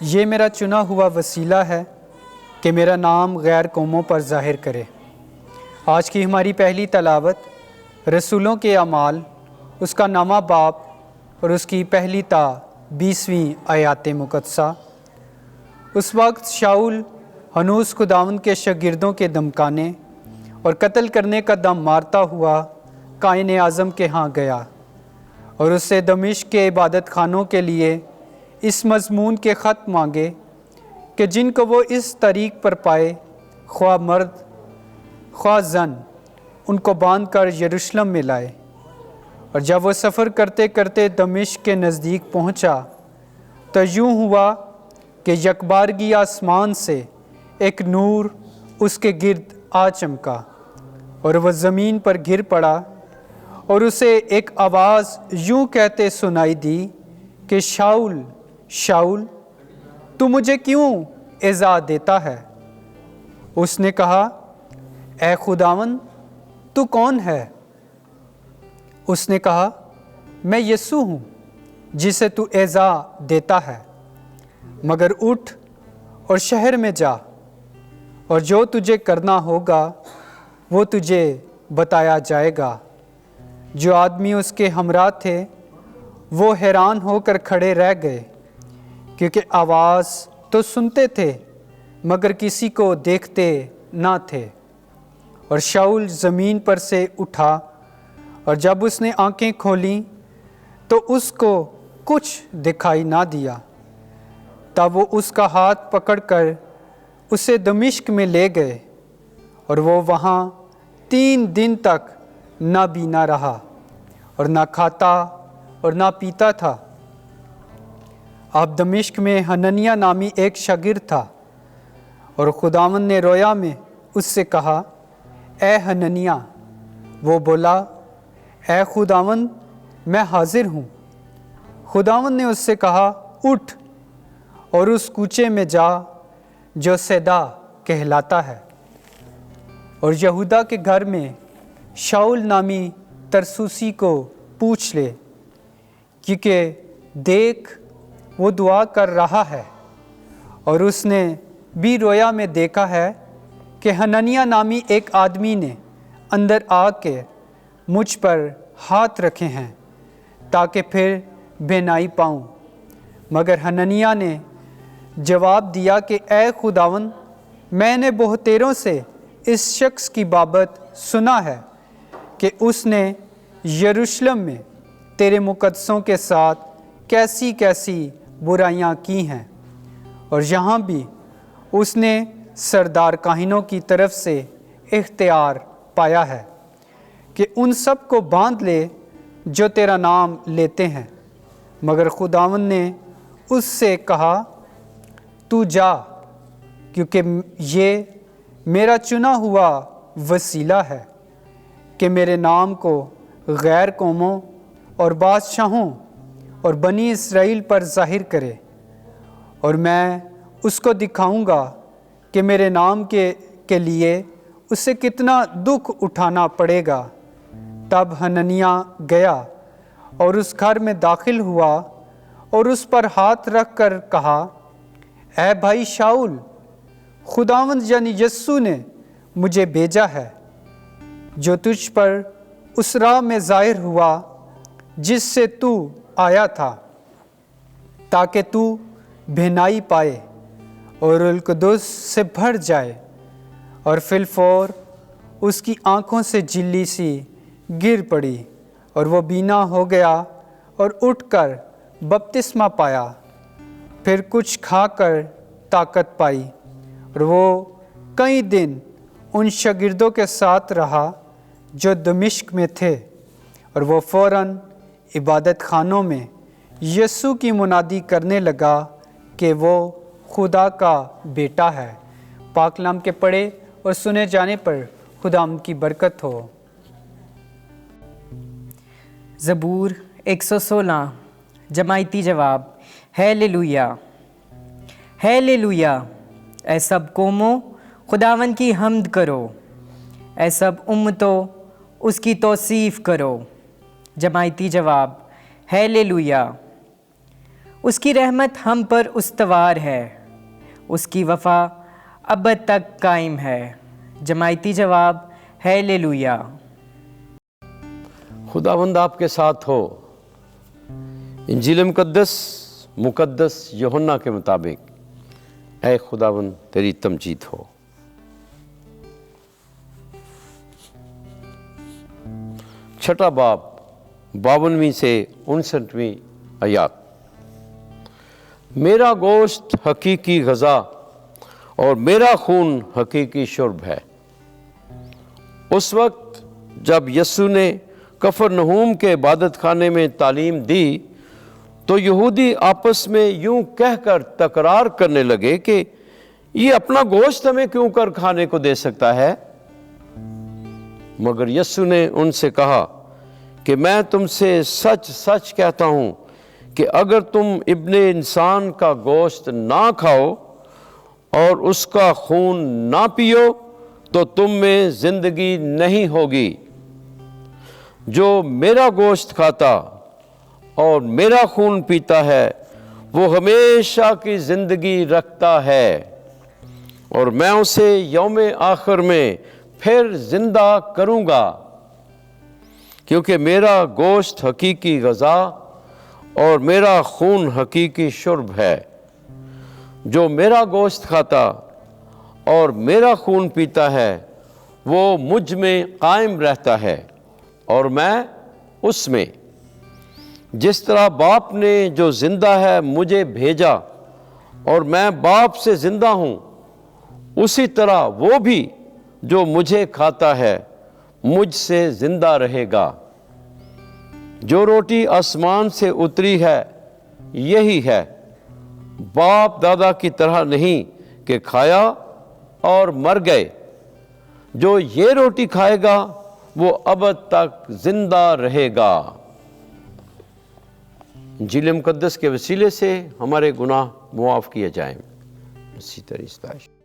یہ میرا چنا ہوا وسیلہ ہے کہ میرا نام غیر قوموں پر ظاہر کرے۔ آج کی ہماری پہلی تلاوت رسولوں کے اعمال، اس کا نامہ باب اور اس کی پہلی تا 20ویں آیات مقدسہ۔ اس وقت شاؤل ہنوز خداوند کے شاگردوں کے دمکانے اور قتل کرنے کا دم مارتا ہوا قائن اعظم کے ہاں گیا اور اس سے دمشق کے عبادت خانوں کے لیے اس مضمون کے خط مانگے کہ جن کو وہ اس طریق پر پائے، خواہ مرد خواہ زن، ان کو باندھ کر یروشلم میں لائے۔ اور جب وہ سفر کرتے کرتے دمشق کے نزدیک پہنچا تو یوں ہوا کہ یکبارگی آسمان سے ایک نور اس کے گرد آ چمکا اور وہ زمین پر گر پڑا، اور اسے ایک آواز یوں کہتے سنائی دی کہ شاؤل شاؤل، تو مجھے کیوں ایذا دیتا ہے؟ اس نے کہا، اے خداوند تو کون ہے؟ اس نے کہا، میں یسوع ہوں جسے تو ایذا دیتا ہے، مگر اٹھ اور شہر میں جا، اور جو تجھے کرنا ہوگا وہ تجھے بتایا جائے گا۔ جو آدمی اس کے ہمراہ تھے وہ حیران ہو کر کھڑے رہ گئے، کیونکہ آواز تو سنتے تھے مگر کسی کو دیکھتے نہ تھے۔ اور شاؤل زمین پر سے اٹھا، اور جب اس نے آنکھیں کھولیں تو اس کو کچھ دکھائی نہ دیا۔ تب وہ اس کا ہاتھ پکڑ کر اسے دمشق میں لے گئے، اور وہ وہاں 3 دن تک نہ بینا رہا اور نہ کھاتا اور نہ پیتا تھا۔ اب دمشق میں حننیہ نامی ایک شاگرد تھا، اور خداوند نے رویا میں اس سے کہا، اے حننیہ۔ وہ بولا، اے خداوند میں حاضر ہوں۔ خداوند نے اس سے کہا، اٹھ اور اس کوچے میں جا جو سیدا کہلاتا ہے، اور یہودا کے گھر میں شاؤل نامی ترسوسی کو پوچھ لے، کیونکہ دیکھ وہ دعا کر رہا ہے۔ اور اس نے بھی رویا میں دیکھا ہے کہ حننیہ نامی ایک آدمی نے اندر آ کے مجھ پر ہاتھ رکھے ہیں تاکہ پھر بینائی پاؤں۔ مگر حننیہ نے جواب دیا کہ اے خداوند، میں نے بہتیروں سے اس شخص کی بابت سنا ہے کہ اس نے یروشلم میں تیرے مقدسوں کے ساتھ کیسی کیسی برائیاں کی ہیں، اور یہاں بھی اس نے سردار کاہنوں کی طرف سے اختیار پایا ہے کہ ان سب کو باندھ لے جو تیرا نام لیتے ہیں۔ مگر خداوند نے اس سے کہا، تو جا، کیونکہ یہ میرا چنا ہوا وسیلہ ہے کہ میرے نام کو غیر قوموں اور بادشاہوں اور بنی اسرائیل پر ظاہر کرے، اور میں اس کو دکھاؤں گا کہ میرے نام کے لیے اسے کتنا دکھ اٹھانا پڑے گا۔ تب حننیہ گیا اور اس گھر میں داخل ہوا اور اس پر ہاتھ رکھ کر کہا، اے بھائی شاؤل، خداوند یعنی یسوع نے مجھے بھیجا ہے، جو تجھ پر اس راہ میں ظاہر ہوا جس سے تو آیا تھا، تاکہ تو بینائی پائے اور روح القدس سے بھر جائے۔ اور فی الفور اس کی آنکھوں سے جلی سی گر پڑی، اور وہ بینا ہو گیا اور اٹھ کر بپتسمہ پایا۔ پھر کچھ کھا کر طاقت پائی، اور وہ کئی دن ان شاگردوں کے ساتھ رہا جو دمشق میں تھے، اور وہ فوراً عبادت خانوں میں یسوع کی منادی کرنے لگا کہ وہ خدا کا بیٹا ہے۔ پاک کلام کے پڑھے اور سنے جانے پر خداوند کی برکت ہو۔ زبور 116 جماعتی جواب، ہیلیلویا ہیلیلویا، اے سب قوموں خداوند کی حمد کرو، اے سب امتوں اس کی توصیف کرو۔ جماعتی جواب، ہیلیلویا۔ اس کی رحمت ہم پر استوار ہے، اس کی وفا ابد تک قائم ہے۔ جماعتی جواب ہیلیلویا۔ خداوند آپ کے ساتھ ہو۔ انجیل مقدس یوحنا کے مطابق اے خداوند تیری تمجید ہو۔ چھٹا باب 52ویں سے 59ویں آیات۔ میرا گوشت حقیقی غذا اور میرا خون حقیقی شرب ہے۔ اس وقت جب یسوع نے کفرنہوم کے عبادت خانے میں تعلیم دی تو یہودی آپس میں یوں کہہ کر تکرار کرنے لگے کہ یہ اپنا گوشت ہمیں کیوں کر کھانے کو دے سکتا ہے؟ مگر یسوع نے ان سے کہا کہ میں تم سے سچ سچ کہتا ہوں کہ اگر تم ابن انسان کا گوشت نہ کھاؤ اور اس کا خون نہ پیو تو تم میں زندگی نہیں ہوگی۔ جو میرا گوشت کھاتا اور میرا خون پیتا ہے وہ ہمیشہ کی زندگی رکھتا ہے، اور میں اسے یوم آخر میں پھر زندہ کروں گا، کیونکہ میرا گوشت حقیقی غذا اور میرا خون حقیقی شرب ہے۔ جو میرا گوشت کھاتا اور میرا خون پیتا ہے وہ مجھ میں قائم رہتا ہے اور میں اس میں۔ جس طرح باپ نے جو زندہ ہے مجھے بھیجا اور میں باپ سے زندہ ہوں، اسی طرح وہ بھی جو مجھے کھاتا ہے مجھ سے زندہ رہے گا۔ جو روٹی آسمان سے اتری ہے یہی ہے، باپ دادا کی طرح نہیں کہ کھایا اور مر گئے۔ جو یہ روٹی کھائے گا وہ ابد تک زندہ رہے گا۔ انجیل مقدس کے وسیلے سے ہمارے گناہ معاف کیے جائیں۔ مسیح تیری ستائش۔